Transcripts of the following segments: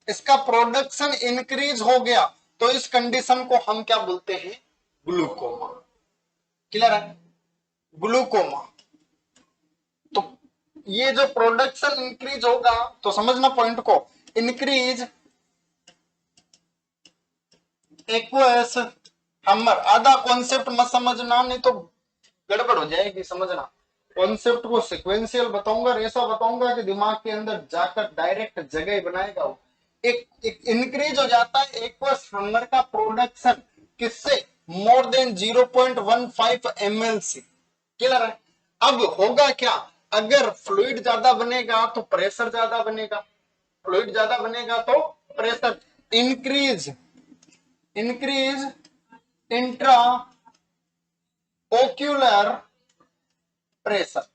इसका production increase हो गया, तो इस कंडीशन को हम क्या बोलते हैं? ग्लूकोमा। क्लियर है? ग्लूकोमा। तो ये जो प्रोडक्शन इंक्रीज होगा, तो समझना पॉइंट को, इंक्रीज एक्वस हमर। आधा कॉन्सेप्ट मत समझना, नहीं तो गड़बड़ हो जाएगी। समझना, कॉन्सेप्ट को सिक्वेंशियल बताऊंगा, ऐसा बताऊंगा कि दिमाग के अंदर जाकर डायरेक्ट जगह बनाएगा वो। एक इंक्रीज हो जाता है एक्वस हमर का प्रोडक्शन, किससे? मोर देन 0.15 ml से। क्लियर है? अब होगा क्या? अगर फ्लूइड ज्यादा बनेगा तो प्रेशर ज्यादा बनेगा, फ्लूइड ज्यादा बनेगा तो pressure. Increase intra ocular pressure.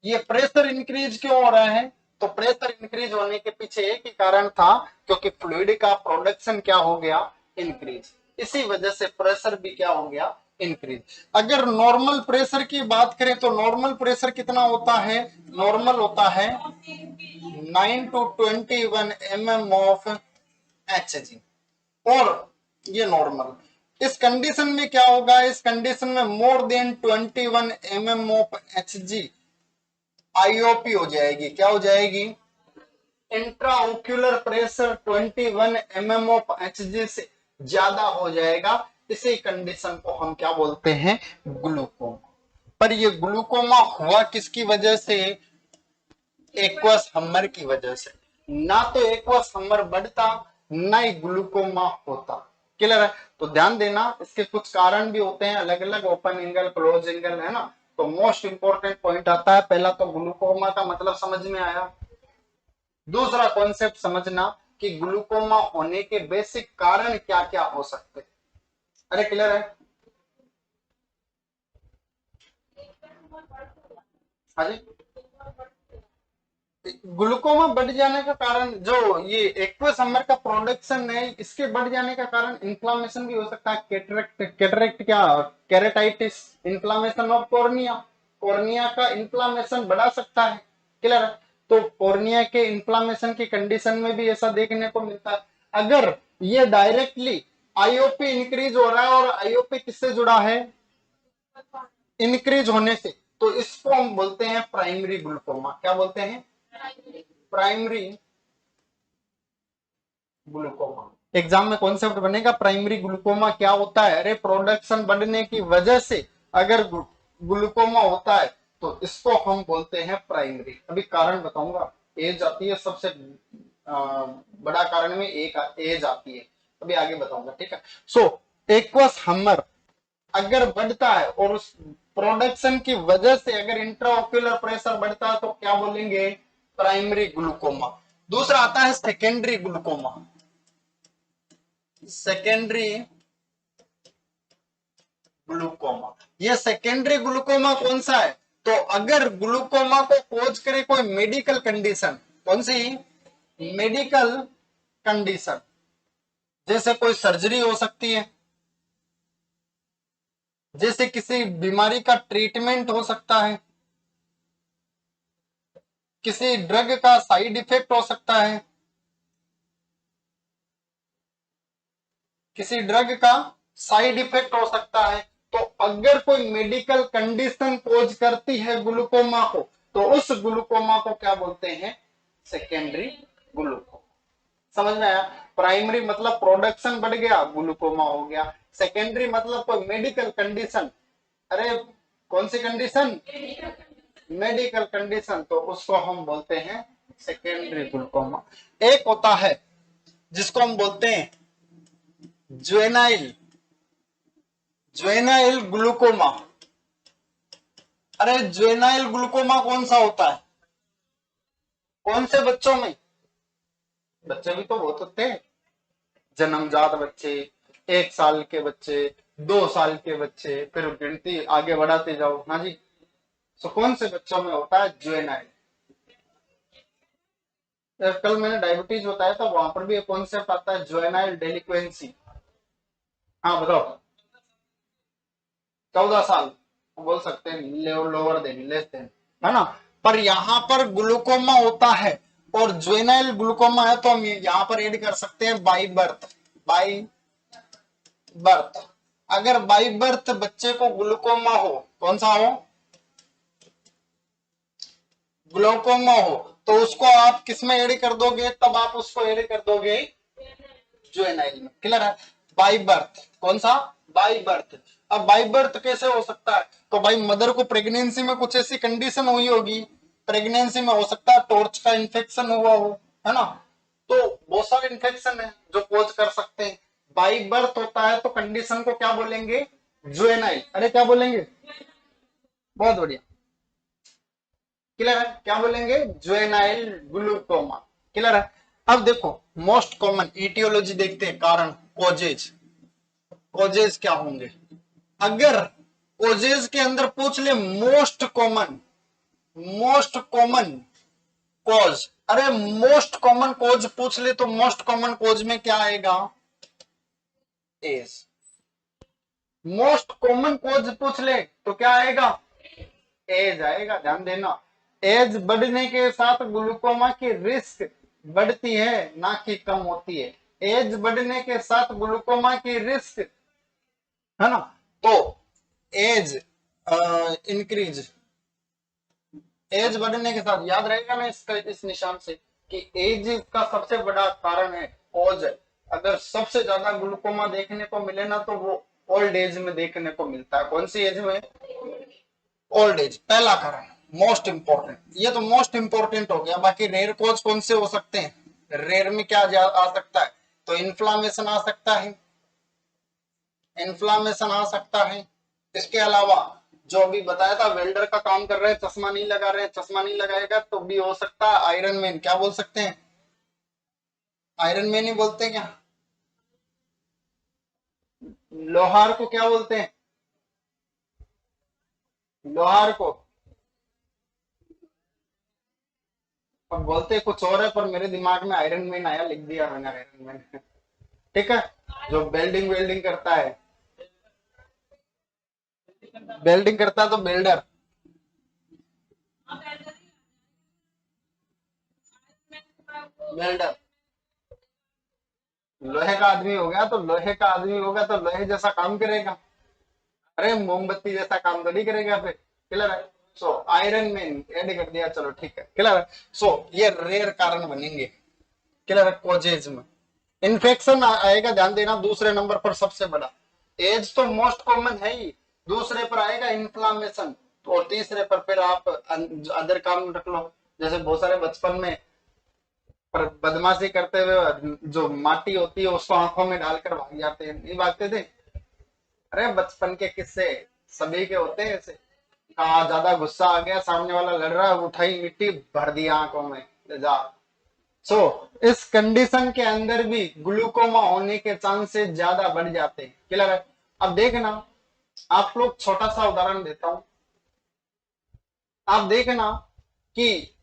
ये प्रेशर इंक्रीज क्यों हो रहा है? तो प्रेशर इंक्रीज होने के पीछे एक ही कारण था, क्योंकि फ्लूइड का प्रोडक्शन क्या हो गया? इंक्रीज। इसी वजह से प्रेशर भी क्या हो गया? इंक्रीज। अगर नॉर्मल प्रेशर की बात करें तो नॉर्मल प्रेशर कितना होता है? नॉर्मल होता है 9 to 21 mm ऑफ Hg। और ये नॉर्मल। इस कंडीशन में क्या होगा? इस कंडीशन में more than 21 mm of Hg IOP हो जाएगी। क्या हो जाएगी? Intraocular pressure 21 mm of Hg से ज्यादा हो जाएगा। इसी कंडीशन को हम क्या बोलते हैं? ग्लूकोमा। पर ये ग्लूकोमा हुआ किसकी वजह से? एक्वस हम्मर की वजह से। ना तो एक्वस हम्मर बढ़ता, ना ही ग्लूकोमा होता। क्लियर है? तो ध्यान देना, इसके कुछ कारण भी होते हैं अलग अलग, ओपन एंगल, क्लोज एंगल, है ना। तो मोस्ट इंपॉर्टेंट पॉइंट आता है, पहला तो ग्लूकोमा का मतलब समझ में आया। दूसरा कॉन्सेप्ट समझना कि ग्लूकोमा होने के बेसिक कारण क्या क्या हो सकते हैं। अरे क्लियर है? हाँ जी। ग्लूकोमा बढ़ जाने का कारण, जो ये एक्वस हम्मर का प्रोडक्शन है, इसके बढ़ जाने का कारण इन्फ्लामेशन भी हो सकता है। कैटरेक्ट, कैटरेक्ट क्या? Keratitis, inflammation of cornea. Cornea का इन्फ्लामेशन बढ़ा सकता है। क्लियर है? तो कॉर्निया के इन्फ्लामेशन की कंडीशन में भी ऐसा देखने को मिलता है। अगर ये डायरेक्टली आईओपी इंक्रीज हो रहा है, और आईओपी किससे जुड़ा है? इंक्रीज होने से, तो इसको हम बोलते हैं प्राइमरी ग्लूकोमा। क्या बोलते हैं? Primary glaucoma. एग्जाम में कॉन्सेप्ट बनेगा प्राइमरी ग्लूकोमा क्या होता है। अरे प्रोडक्शन बढ़ने की वजह से अगर ग्लूकोमा होता है, तो इसको हम बोलते हैं प्राइमरी। अभी कारण बताऊंगा। एज आती है सबसे बड़ा कारण में, एक एज आती है, अभी आगे बताऊंगा। ठीक है? सो एक्वस हम्मर अगर बढ़ता है, और उस प्रोडक्शन की वजह से अगर इंट्राओक्यूलर प्रेशर बढ़ता है, तो क्या बोलेंगे? Primary glaucoma. दूसरा आता है सेकेंडरी ग्लूकोमा। Secondary glaucoma. ये सेकेंडरी ग्लूकोमा कौन सा है? तो अगर ग्लूकोमा को कोज करे कोई मेडिकल कंडीशन, कौन सी? Medical condition. जैसे कोई सर्जरी हो सकती है, जैसे किसी बीमारी का ट्रीटमेंट हो सकता है, किसी ड्रग का साइड इफेक्ट हो सकता है, किसी ड्रग का साइड इफेक्ट हो सकता है। तो अगर कोई मेडिकल कंडीशन कोज करती है ग्लूकोमा को, तो उस ग्लूकोमा को क्या बोलते हैं? Secondary glaucoma. समझ में आया? प्राइमरी मतलब प्रोडक्शन बढ़ गया, ग्लूकोमा हो गया। सेकेंडरी मतलब कोई मेडिकल कंडीशन। अरे कौन सी कंडीशन? मेडिकल कंडीशन, तो उसको हम बोलते हैं सेकेंडरी ग्लूकोमा। एक होता है जिसको हम बोलते हैं ज्वेनाइल, ज्वेनाइल ग्लूकोमा। अरे ज्वेनाइल ग्लूकोमा कौन सा होता है? कौन से बच्चों में? बच्चे भी तो बहुत होते हैं। जन्मजात बच्चे, 1 साल के बच्चे, 2 साल के बच्चे, फिर गिनती आगे बढ़ाते जाओ। हाँ जी। तो कौन से बच्चों में होता है ज्वेनाइल? कल मैंने डायबिटीज बताया था, वहां पर भी एक कॉन्सेप्ट आता है ज्वेनाइल डेलिक्वेंसी। हाँ बताओ। 14 साल बोल सकते हैं, लोअर देन, लेस देन, है ना। पर यहां पर ग्लूकोमा होता है और जुवेनाइल ग्लूकोमा है तो हम यहाँ पर ऐड कर सकते हैं बाई बर्थ। बाई बर्थ, अगर बाई बर्थ बच्चे को ग्लूकोमा हो, कौन सा हो, ग्लूकोमा हो, तो उसको आप किस में ऐड कर दोगे, तब आप उसको ऐड कर दोगे जुवेनाइल में। क्लियर है? बाई बर्थ, कौन सा, बाई बर्थ। अब बाई बर्थ कैसे हो सकता है, तो भाई मदर को प्रेगनेंसी में कुछ ऐसी कंडीशन हुई होगी, प्रेगनेंसी में हो सकता है टॉर्च का इन्फेक्शन हुआ हो, है ना, तो बहुत सारे इन्फेक्शन है जो कोज कर सकते हैं। बाई बर्थ होता है तो कंडीशन को क्या बोलेंगे, जुवेनाइल। अरे क्या बोलेंगे, बहुत बढ़िया, क्लियर है, क्या बोलेंगे, जुवेनाइल ग्लूकोमा। क्लियर है? अब देखो मोस्ट कॉमन इटियोलॉजी देखते हैं, कारण, कोजेज। कोजेज क्या होंगे, अगर कोजेज के अंदर पूछ ले most common, most common cause, अरे मोस्ट कॉमन कोज पूछ ले तो मोस्ट कॉमन कोज में क्या आएगा, एज। मोस्ट कॉमन कोज पूछ ले तो क्या आएगा, एज आएगा। ध्यान देना, एज बढ़ने के साथ ग्लूकोमा की रिस्क बढ़ती है, ना कि कम होती है। एज बढ़ने के साथ ग्लूकोमा की रिस्क, है ना, तो एज इंक्रीज, एज बढ़ने के साथ, याद रहेगा ना इसका, इस निशान से कि एज का सबसे बड़ा कारण है कोज। अगर सबसे ज्यादा ग्लूकोमा देखने को मिले ना तो वो ओल्ड एज में देखने को मिलता है। कौन सी एज में, ओल्ड एज, पहला कारण, मोस्ट इंपॉर्टेंट। ये तो मोस्ट इंपॉर्टेंट हो गया। बाकी रेयर कॉज कौन से हो सकते हैं, रेयर में क्या आ सकता है, तो इन्फ्लामेशन आ सकता है, इन्फ्लामेशन आ सकता है। इसके अलावा जो अभी बताया था, वेल्डर का काम कर रहे हैं, चश्मा नहीं लगा रहे हैं, चश्मा नहीं लगाएगा तो भी हो सकता है आयरन मैन, क्या बोल सकते हैं, आयरन मैन ही बोलते हैं क्या, लोहार को क्या बोलते हैं, लोहार को, अब बोलते कुछ और है पर मेरे दिमाग में आयरन मैन आया, लिख दिया मैंने आयरन मैन। ठीक है, जो बेल्डिंग वेल्डिंग करता है, बेल्डिंग करता है तो बिल्डर, बिल्डर। लोहे का आदमी हो गया तो लोहे का आदमी होगा तो लोहे जैसा काम करेगा, अरे मोमबत्ती जैसा काम तो नहीं करेगा फिर। क्लियर है? सो आयरन मैन ऐड कर दिया, चलो ठीक है, क्लियर है। सो ये रेयर कारण बनेंगे, क्लियर है, कोजेज में। इन्फेक्शन आएगा, ध्यान देना, दूसरे नंबर पर सबसे बड़ा, एज तो मोस्ट कॉमन है ही, दूसरे पर आएगा इन्फ्लामेशन, और तीसरे पर फिर आप अदर काम रख लो, जैसे बहुत सारे बचपन में पर बदमाशी करते हुए जो माटी होती है उसको आंखों में डालकर भाग जाते हैं, नहीं भागते थे, अरे बचपन के किस्से सभी के होते हैं ऐसे। कहा ज्यादा गुस्सा आ गया, सामने वाला लड़ रहा है, उठाई मिट्टी भर दिया आंखों में, ले जा। सो इस कंडीशन के अंदर भी ग्लूकोमा होने के चांसेस ज्यादा बढ़ जाते हैं। क्लियर है? अब देखना, आप लोग छोटा सा उदाहरण देता हूं, आप देखना कि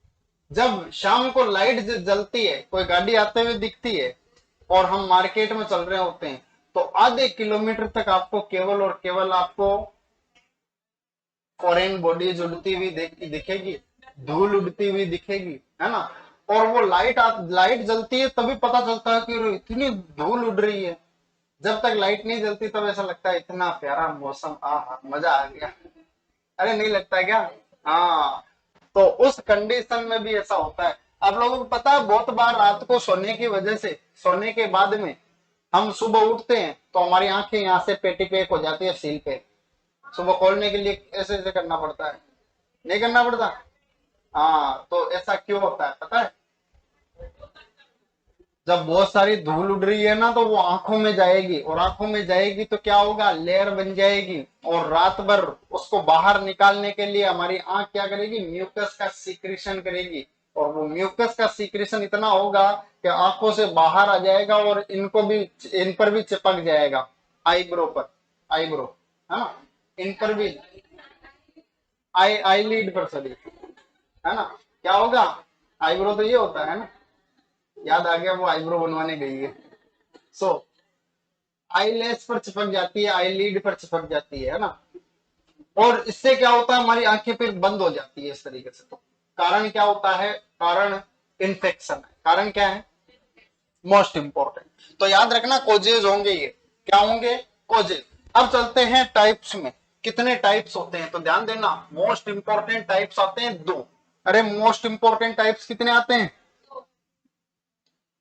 जब शाम को लाइट जलती है, कोई गाड़ी आते हुए दिखती है और हम मार्केट में चल रहे होते हैं, तो आधे किलोमीटर तक आपको केवल और केवल आपको फॉरेन बॉडीज उड़ती हुई दिखेगी, धूल उड़ती हुई दिखेगी, है ना, और वो लाइट जलती है तभी पता चलता है कि इतनी धूल उड़ रही है। जब तक लाइट नहीं जलती तब ऐसा लगता है इतना प्यारा मौसम, मजा आ गया, अरे नहीं लगता है क्या, हाँ। तो उस कंडीशन में भी ऐसा होता है। आप लोगों को पता है बहुत बार रात को सोने की वजह से, सोने के बाद में हम सुबह उठते हैं तो हमारी आंखें यहाँ से पेटी पे हो जाती है सील पे, सुबह खोलने के लिए ऐसे ऐसे करना पड़ता है, नहीं करना पड़ता, हाँ, तो ऐसा क्यों होता है पता है, जब बहुत सारी धूल उड़ रही है ना तो वो आंखों में जाएगी, और आंखों में जाएगी तो क्या होगा, लेयर बन जाएगी, और रात भर उसको बाहर निकालने के लिए हमारी आंख क्या करेगी, म्यूकस का सीक्रेशन करेगी, और वो म्यूकस का सीक्रेशन इतना होगा कि आंखों से बाहर आ जाएगा और इनको भी, इन पर भी चिपक जाएगा, आईब्रो पर, आईब्रो, है ना, इन पर भी, आईलीड पर सभी, है ना, क्या होगा, आईब्रो तो ये होता है ना, याद आ गया, वो आईब्रो बनवाने गई है। सो आईलेस पर चिपक जाती है, आईलीड पर चिपक जाती है ना, और इससे क्या होता है, हमारी आंखें फिर बंद हो जाती है इस तरीके से। तो कारण क्या होता है, कारण इन्फेक्शन है। कारण क्या है? Most important. तो याद रखना कोजेज होंगे ये, क्या होंगे? कोजेज। अब चलते हैं टाइप्स में, कितने टाइप्स होते हैं तो ध्यान देना। मोस्ट इंपॉर्टेंट टाइप्स आते हैं दो। अरे मोस्ट इंपॉर्टेंट टाइप्स कितने आते हैं?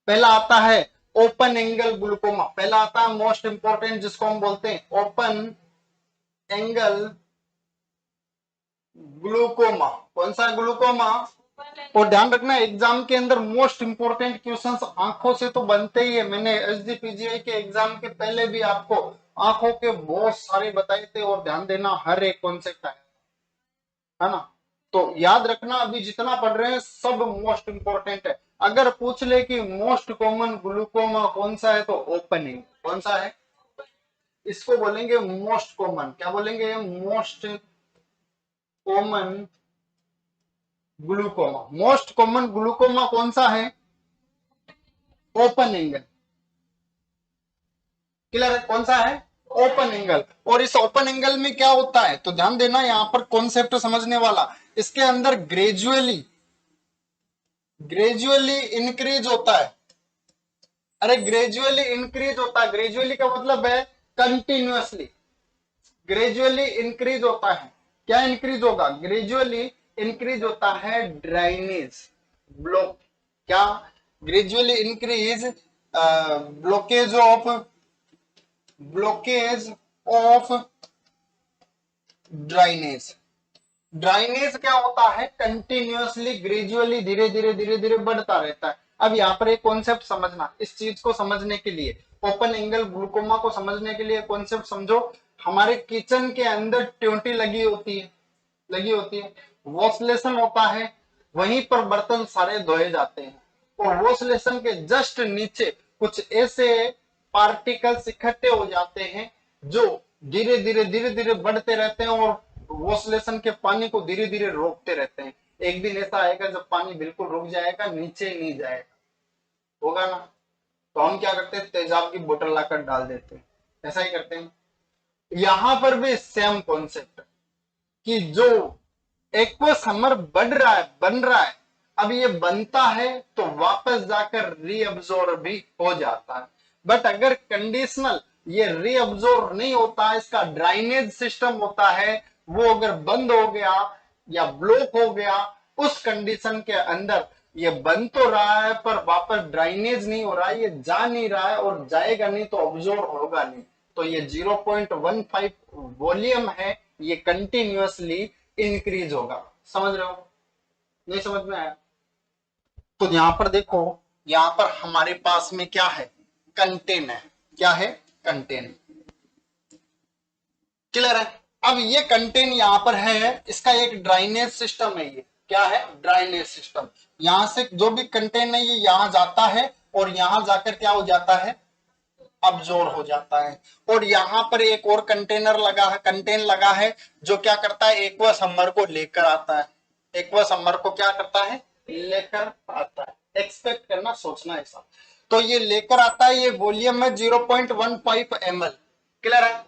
पहला आता है ओपन एंगल ग्लूकोमा, पहला आता है मोस्ट इंपॉर्टेंट जिसको हम बोलते हैं ओपन एंगल ग्लूकोमा। कौन सा ग्लूकोमा? और ध्यान रखना एग्जाम के अंदर मोस्ट इंपोर्टेंट क्वेश्चंस आंखों से तो बनते ही है। मैंने एसजीपीजीआई के एग्जाम के पहले भी आपको आंखों के बहुत सारे बताए थे, और ध्यान देना हर एक कॉन्सेप्ट है ना। तो याद रखना अभी जितना पढ़ रहे हैं सब मोस्ट इंपोर्टेंट है। अगर पूछ ले कि मोस्ट कॉमन ग्लूकोमा कौन सा है तो ओपनिंग कौन सा है, इसको बोलेंगे मोस्ट कॉमन। क्या बोलेंगे? Most common glaucoma. Most common glaucoma कौन सा है? Open angle. क्लियर है? कौन सा है? Open angle. और इस ओपन एंगल में क्या होता है तो ध्यान देना, यहां पर कॉन्सेप्ट समझने वाला। इसके अंदर ग्रेजुअली ग्रेजुअली इंक्रीज होता है। अरे ग्रेजुअली इंक्रीज होता है, ग्रेजुअली का मतलब है कंटिन्यूअसली। ग्रेजुअली इंक्रीज होता है। क्या इंक्रीज होगा? ग्रेजुअली इंक्रीज होता है ड्राइनेज ब्लॉक। क्या? Gradually increase blockage of drainage. Drainage क्या होता है? कंटिन्यूअसली ग्रेजुअली धीरे धीरे धीरे धीरे बढ़ता रहता है। अब यहाँ पर एक कॉन्सेप्ट समझना, इस चीज को समझने के लिए, ओपन एंगल ग्लूकोमा को समझने के लिए कॉन्सेप्ट समझो। हमारे किचन के अंदर ट्यूटी लगी होती है, वॉशलेशन होता है, वहीं पर बर्तन सारे धोए जाते हैं, और वॉशलेशन के जस्ट नीचे कुछ ऐसे पार्टिकल्स इकट्ठे हो जाते हैं जो धीरे धीरे बढ़ते रहते हैं और वॉशलेशन के पानी को धीरे धीरे रोकते रहते हैं। एक दिन ऐसा आएगा जब पानी बिल्कुल रुक जाएगा, नीचे नहीं जाएगा, होगा ना। तो हम क्या करते हैं? तेजाब की बोतल लाकर डाल देते हैं, ऐसा ही करते हैं। यहां पर भी सेम कॉन्सेप्ट कि जो एक्वा समर बन रहा है, अब ये बनता है तो वापस जाकर रीअब्जॉर्ब भी हो जाता है। बट अगर कंडीशनल ये रीअब्जॉर्ब नहीं होता, इसका ड्राइनेज सिस्टम होता है, वो अगर बंद हो गया या ब्लॉक हो गया, उस कंडीशन के अंदर ये बन तो रहा है पर वापस ड्राइनेज नहीं हो रहा है, ये जा नहीं रहा है और जाएगा नहीं तो ऑब्जॉर्ब होगा नहीं। तो ये 0.15 वॉल्यूम है, ये कंटिन्यूअसली इंक्रीज होगा। समझ रहे हो? नहीं समझ में आया? तो यहां पर देखो, यहां पर हमारे पास में क्या है? कंटेन है। क्या है? कंटेन। क्लियर है? अब ये कंटेन यहां पर है, इसका एक ड्राइनेज सिस्टम है। ये क्या है? ड्राइनेज सिस्टम। यहां से जो भी कंटेन है ये यहां जाता है और यहां जाकर क्या हो जाता है? अब्जॉर्ब हो जाता है। और यहां पर एक और कंटेन लगा है जो क्या करता है? एक्वा समर को लेकर आता है। एक्वा समर को क्या करता है? लेकर आता है। एक्सपेक्ट करना, सोचना ऐसा। तो ये लेकर आता है, ये वॉल्यूम है 0.15 ml। क्लियर है?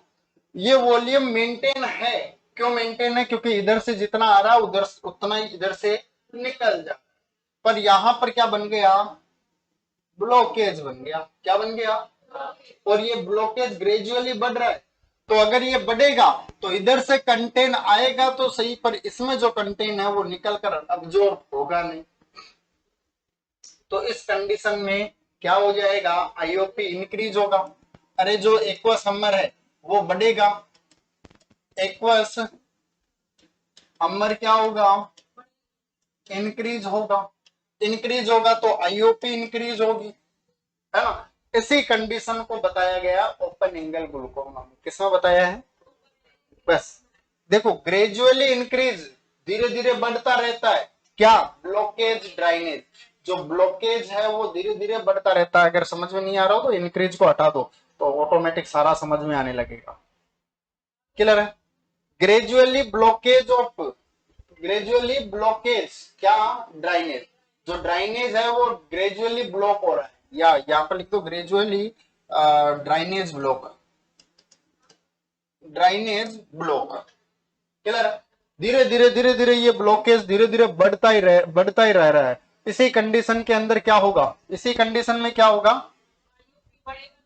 ये वॉल्यूम मेंटेन है। क्यों मेंटेन है? क्योंकि इधर से जितना आ रहा है उधर उतना ही इधर से निकल जा। पर यहां पर क्या बन गया? ब्लॉकेज बन गया। क्या बन गया? और ये ब्लॉकेज ग्रेजुअली बढ़ रहा है। तो अगर ये बढ़ेगा तो इधर से कंटेन आएगा तो सही, पर इसमें जो कंटेन है वो निकल कर अब्जॉर्ब होगा नहीं। तो इस कंडीशन में क्या हो जाएगा? आईओपी इंक्रीज होगा। अरे जो एक्वस हमर है वो बढ़ेगा, एक्वस हमर क्या होगा? इंक्रीज होगा तो आईओपी इंक्रीज होगी, है ना। इसी कंडीशन को बताया गया ओपन एंगल ग्लूकोमा में। किसमें बताया है? बस देखो, ग्रेजुअली इंक्रीज, धीरे धीरे बढ़ता रहता है। क्या? ब्लॉकेज ड्राइनेज। जो ब्लॉकेज है वो धीरे धीरे बढ़ता रहता है। अगर समझ में नहीं आ रहा हो तो इंक्रीज को हटा दो तो ऑटोमेटिक सारा समझ में आने लगेगा। क्लियर है? ग्रेजुअली ब्लॉकेज क्या? ड्राइनेज। जो ड्राइनेज है वो ग्रेजुअली ब्लॉक हो रहा है, या यहाँ पर लिख दो ग्रेजुअली ड्राइनेज ब्लॉक। क्लियर? धीरे धीरे ये ब्लॉकेज धीरे धीरे बढ़ता ही रह रहा है। इसी कंडीशन के अंदर क्या होगा, इसी कंडीशन में क्या होगा,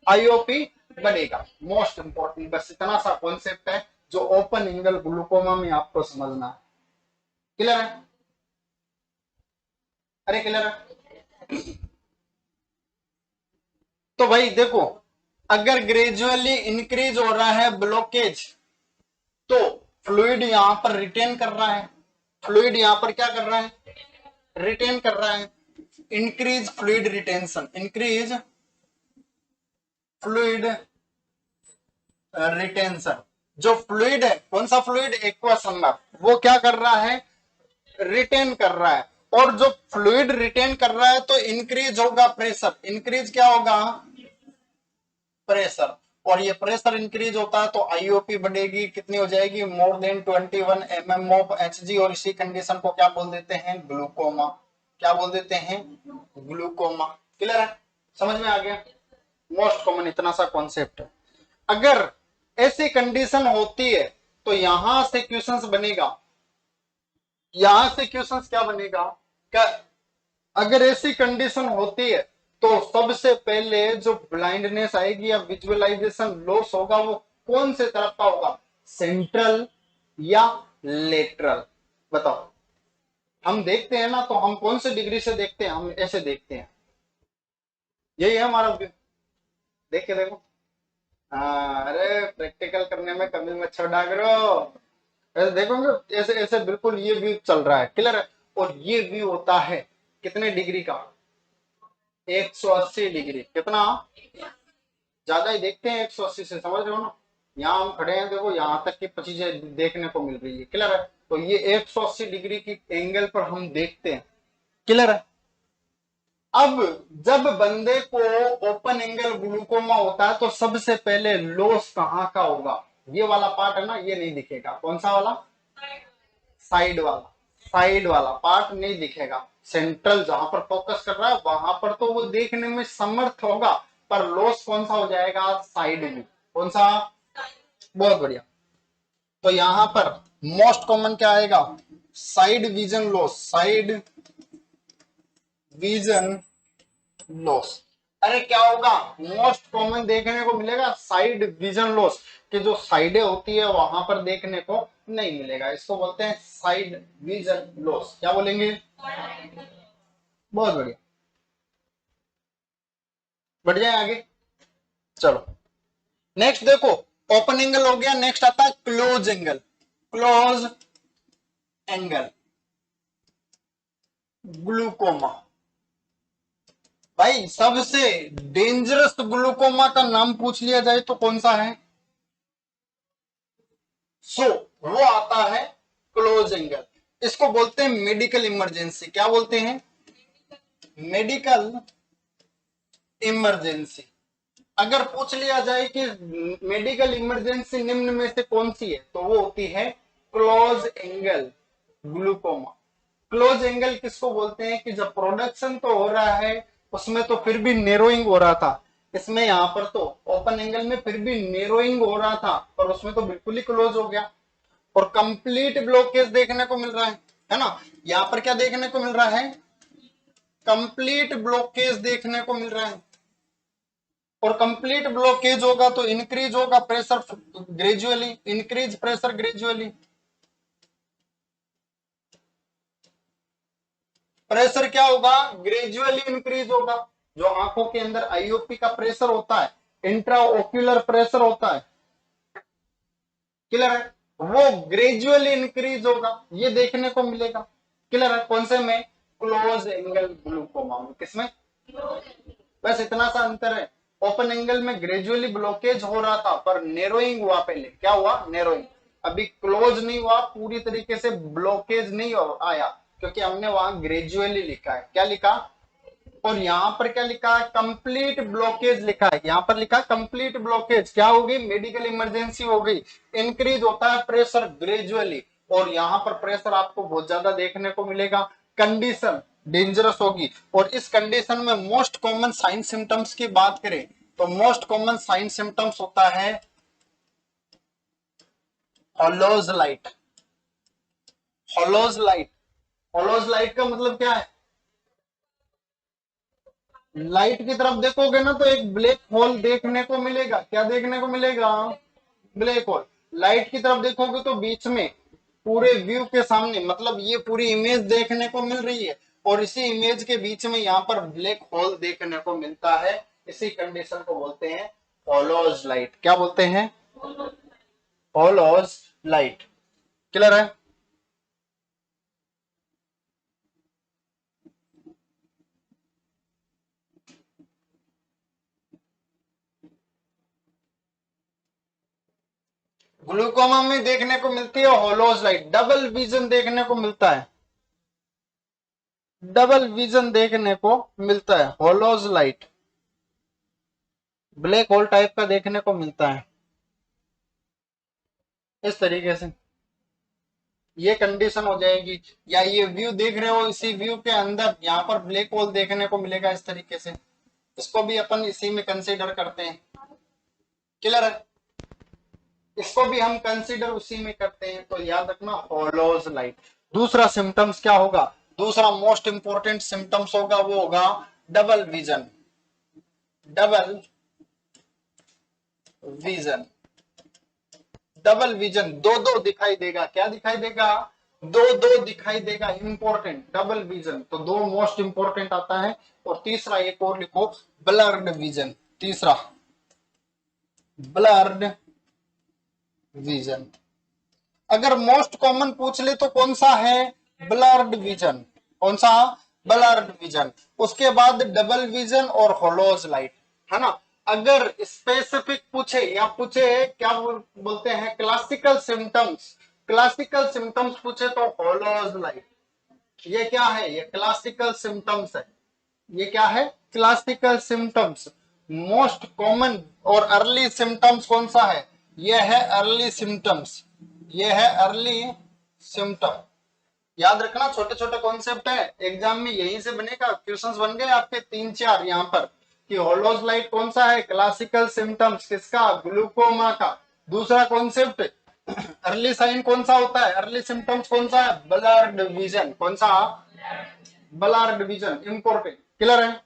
आईओपी बढ़ेगा। मोस्ट इंपॉर्टेंट बस इतना सा कॉन्सेप्ट है जो ओपन एंगल ग्लूकोमा में आपको समझना है। क्लियर है? अरे क्लियर है? तो भाई देखो, अगर ग्रेजुअली इंक्रीज हो रहा है ब्लॉकेज तो फ्लूइड यहां पर रिटेन कर रहा है, फ्लूइड यहां पर क्या कर रहा है, रिटेन कर रहा है। Increase fluid retention, increase fluid retention. जो फ्लूइड है, कौन सा फ्लूइड, एक्वा संदर्भ, वो क्या कर रहा है, रिटेन कर रहा है। और जो फ्लूइड रिटेन कर रहा है तो इंक्रीज होगा प्रेशर, इंक्रीज क्या होगा, प्रेशर। और ये प्रेशर इंक्रीज होता है तो आईओपी बढ़ेगी, कितनी हो जाएगी, more than 21 mm of Hg. और इसी कंडीशन को क्या बोल देते हैं, ग्लूकोमा। क्या बोल देते हैं, ग्लूकोमा। क्लियर है, समझ में आ गया? मोस्ट कॉमन इतना सा कॉन्सेप्ट है। अगर ऐसी कंडीशन होती है तो यहां से क्वेश्चंस बनेगा, यहां से क्वेश्चंस क्या बनेगा, क्या अगर ऐसी कंडीशन होती है तो सबसे पहले जो ब्लाइंडनेस आएगी या विजुअलाइजेशन लॉस होगा वो कौन से तरफ का होगा, सेंट्रल या लेटरल? बताओ। हम देखते हैं ना तो हम कौन से डिग्री से देखते हैं, हम ऐसे देखते हैं, यही है हमारा व्यू। देख के देखो। हाँ, अरे प्रैक्टिकल करने में कमी मत छोड़ा करो। ऐसे देखोगे, ऐसे ऐसे बिल्कुल ये व्यू चल रहा है। क्लियर है? और ये व्यू होता है कितने डिग्री का, 180 डिग्री। कितना ज्यादा ही देखते हैं 180 से, समझ रहे हो ना? यहाँ हम खड़े हैं, देखो यहाँ तक की चीजें देखने को मिल रही है। क्लियर है? तो ये 180 डिग्री की एंगल पर हम देखते हैं। क्लियर है? अब जब बंदे को ओपन एंगल ग्लूकोमा होता है तो सबसे पहले लॉस कहाँ का होगा, ये वाला पार्ट है ना, ये नहीं दिखेगा। कौन सा वाला, साइड वाला, साइड वाला पार्ट नहीं दिखेगा। सेंट्रल जहां पर फोकस कर रहा है वहां पर तो वो देखने में समर्थ होगा, पर लॉस कौन सा हो जाएगा, साइड में। कौन सा, बहुत बढ़िया। तो यहां पर मोस्ट कॉमन क्या आएगा, side vision loss, side vision loss. अरे क्या होगा, मोस्ट कॉमन देखने को मिलेगा साइड विजन लॉस, कि जो साइडें होती है वहां पर देखने को नहीं मिलेगा। इसको बोलते हैं साइड विजन लॉस। क्या बोलेंगे, बहुत बढ़िया। बढ़ जाए आगे, चलो नेक्स्ट देखो। ओपन एंगल हो गया, नेक्स्ट आता है close angle. Close angle glaucoma. भाई सबसे डेंजरस ग्लूकोमा का नाम पूछ लिया जाए तो कौन सा है, सो वो आता है क्लोज एंगल। इसको बोलते हैं मेडिकल इमरजेंसी। क्या बोलते हैं, मेडिकल इमरजेंसी। अगर पूछ लिया जाए कि मेडिकल इमरजेंसी निम्न में से कौन सी है तो वो होती है close angle glaucoma. Close angle किसको बोलते हैं कि जब प्रोडक्शन तो हो रहा है उसमें तो फिर भी नेरोइंग हो रहा था, इसमें यहां पर तो ओपन एंगल में फिर भी नेरोइंग हो रहा था, पर उसमें तो बिल्कुल ही क्लोज हो गया। और कंप्लीट ब्लॉकेज देखने को मिल रहा है ना? यहां पर क्या देखने को मिल रहा है, कंप्लीट ब्लॉकेज देखने को मिल रहा है। और कंप्लीट ब्लॉकेज होगा तो इंक्रीज होगा pressure gradually, increase pressure gradually. Pressure क्या होगा, ग्रेजुअली इंक्रीज होगा। जो आंखों के अंदर आईओपी का प्रेशर होता है, इंट्राओक्यूलर प्रेशर होता है, क्लियर है, वो ग्रेजुअली इंक्रीज होगा, ये देखने को मिलेगा। क्लियर है? कौन से में, क्लोज एंगल ग्लूकोमा में। किसमें, बस इतना सा अंतर है। ओपन एंगल में ग्रेजुअली ब्लॉकेज हो रहा था पर नेरोइंग हुआ, पहले क्या हुआ, नेरोइंग। अभी क्लोज नहीं हुआ, पूरी तरीके से ब्लॉकेज नहीं आया, क्योंकि हमने वहां ग्रेजुअली लिखा है। क्या लिखा, और यहां पर क्या लिखा है, कंप्लीट ब्लॉकेज लिखा है। यहां पर लिखा कंप्लीट ब्लॉकेज, क्या होगी, मेडिकल इमरजेंसी हो गई। इंक्रीज होता है प्रेशर ग्रेजुअली, और यहां पर प्रेशर आपको बहुत ज्यादा देखने को मिलेगा, कंडीशन डेंजरस होगी। और इस कंडीशन में मोस्ट कॉमन साइन सिम्टम्स की बात करें तो मोस्ट कॉमन साइन सिम्टम्स होता है hollows light. Hollows light, hollows light का मतलब क्या है, लाइट की तरफ देखोगे ना तो एक ब्लैक होल देखने को मिलेगा। क्या देखने को मिलेगा? Black hole. लाइट की तरफ देखोगे तो बीच में पूरे व्यू के सामने, मतलब ये पूरी इमेज देखने को मिल रही है और इसी इमेज के बीच में यहाँ पर ब्लैक होल देखने को मिलता है। इसी कंडीशन को बोलते हैं हॉलोज लाइट। क्या बोलते हैं? Hollows light. क्लियर है? ग्लूकोमा में देखने को मिलती है हॉलोज लाइट। डबल विजन देखने को मिलता है, डबल विजन देखने को मिलता है, hollows light black hole type का देखने को मिलता है इस तरीके से। ये कंडीशन हो जाएगी। या ये व्यू देख रहे हो, इसी व्यू के अंदर यहाँ पर ब्लैक होल देखने को मिलेगा इस तरीके से। इसको भी अपन इसी में कंसीडर करते हैं। क्लियर है? इसको भी हम कंसीडर उसी में करते हैं। तो याद रखना हॉलोज लाइट। दूसरा सिम्टम्स क्या होगा? दूसरा मोस्ट इंपॉर्टेंट सिम्टम्स होगा, वो होगा double vision. Double vision. Double vision, दो दो दिखाई देगा। क्या दिखाई देगा? दो दो दिखाई देगा। इंपॉर्टेंट डबल विजन, तो दो मोस्ट इंपॉर्टेंट आता है। और तीसरा एक और लिखो, ब्लर्ड विजन। तीसरा ब्लर्ड विजन। अगर मोस्ट कॉमन पूछ ले तो कौन सा है? Blurred vision. कौन सा? Blurred vision. उसके बाद डबल विजन और होलोज लाइट, है ना। अगर स्पेसिफिक पूछे या पूछे क्या बोलते हैं क्लासिकल सिम्टम्स, क्लासिकल सिम्टम्स पूछे तो होलोज लाइट। ये क्या है? ये क्लासिकल सिम्टम्स है। ये क्या है? Classical symptoms. मोस्ट कॉमन और अर्ली सिम्टम्स कौन सा है? ये है अर्ली सिम्टम्स। ये है अर्ली सिम्टम। याद रखना, छोटे छोटे कॉन्सेप्ट है, एग्जाम में यहीं से बनेगा। क्वेश्चंस बन गए आपके तीन चार यहाँ पर कि होलोज लाइट कौन सा है? क्लासिकल सिम्टम्स किसका? ग्लूकोमा का। दूसरा कॉन्सेप्ट अर्ली साइन कौन सा होता है? अर्ली सिम्टम्स कौन सा है? Blurred vision. कौन सा? Blurred vision. इंपॉर्टेंट। क्लियर है?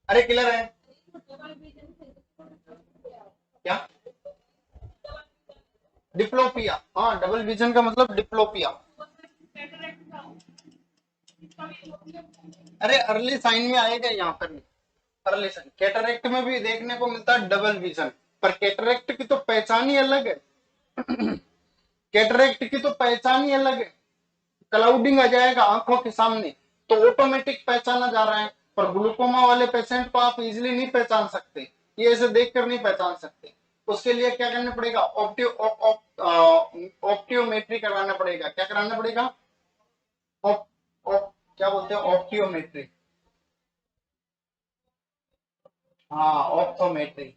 अरे क्लियर है? क्या? डिप्लोपिया। हाँ, डबल विजन का मतलब डिप्लोपिया। अरे अर्ली साइन में आएगा यहाँ पर भी। अर्ली साइन कैटरेक्ट में भी देखने को मिलता है डबल विजन। पर कैटरेक्ट की तो पहचान ही अलग है। कैटरेक्ट की तो पहचान ही अलग है। क्लाउडिंग आ जाएगा आंखों के सामने, तो ऑटोमेटिक पहचाना जा रहा है। पर ग्लूकोमा वाले पेशेंट को आप इजीली नहीं पहचान सकते, ये ऐसे देखकर नहीं पहचान सकते। उसके लिए क्या करना पड़ेगा? ऑप्टियोमेट्री करवाना पड़ेगा। क्या कराना पड़ेगा? ऑप, ऑप, क्या बोलते हैं? ऑप्टियोमेट्री। हाँ, ऑप्टोमेट्री,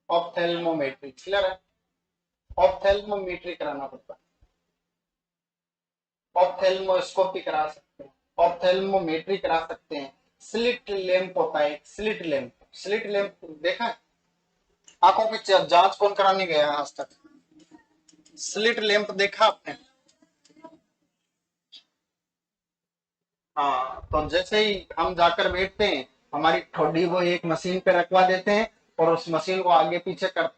ऑप्थेल्मोमेट्री। क्लियर है? ऑप्थेल्मोमेट्री कराना पड़ता है। ऑप्थेल्मोस्कोपी करा सकते हैं, ऑप्थेल्मोमेट्री करा सकते हैं। स्लिट लैंप होता है, स्लिट लैंप। स्लिट लैंप देखा है? आंखों की जांच कौन कराने गया है आज तक? स्लिट लैंप देखा आपने? हाँ, तो जैसे ही हम जाकर बैठते हैं, हमारी ठोडी वो एक मशीन पे रखवा देते हैं और उस मशीन को आगे पीछे करते हैं।